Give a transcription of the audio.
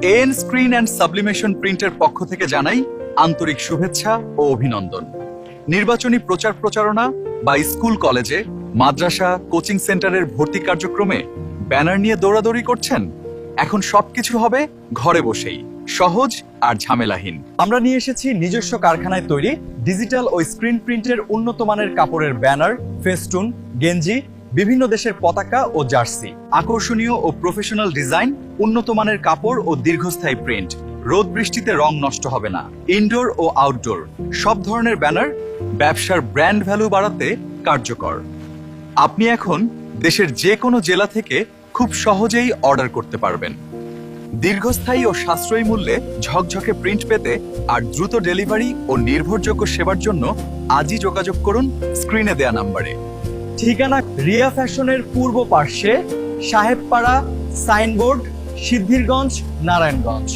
AN screen and sublimation প্রিন্টের পক্ষ থেকে জানাই আন্তরিক শুভেচ্ছা ও অভিনন্দন। নির্বাচনী প্রচার প্রচারণা বা স্কুল কলেজে, মাদ্রাসা, কোচিং সেন্টারের ভর্তি কার্যক্রমে ব্যানার নিয়ে দৌড়াদৌড়ি করছেন? এখন সবকিছু হবে ঘরে বসেই, সহজ আর ঝামেলাহীন। আমরা নিয়ে এসেছি নিজস্ব কারখানায় তৈরি ডিজিটাল ও স্ক্রিন প্রিন্টের উন্নত মানের কাপড়ের ব্যানার, ফেস্টুন, গেঞ্জি, বিভিন্ন দেশের পতাকা ও জার্সি। আকর্ষণীয় ও প্রফেশনাল ডিজাইন, উন্নত মানের কাপড় ও দীর্ঘস্থায়ী প্রিন্ট। রোদ বৃষ্টিতে রং নষ্ট হবে না। ইনডোর ও আউটডোর সব ধরনের ব্যানার ব্যবসার ব্র্যান্ড ভ্যালু বাড়াতে কার্যকর। আপনি এখন দেশের যে কোনো জেলা থেকে খুব সহজেই অর্ডার করতে পারবেন। দীর্ঘস্থায়ী ও সাশ্রয়ী মূল্যে ঝকঝকে প্রিন্ট পেতে আর দ্রুত ডেলিভারি ও নির্ভরযোগ্য সেবার জন্য আজই যোগাযোগ করুন স্ক্রিনে দেয়া নম্বরে। ঠিকানা রিয়া ফ্যাশনের পূর্ব পার্শ্বে, সাহেবপাড়া, সাইনবোর্ড, সিদ্ধিরগঞ্জ, নারায়ণগঞ্জ।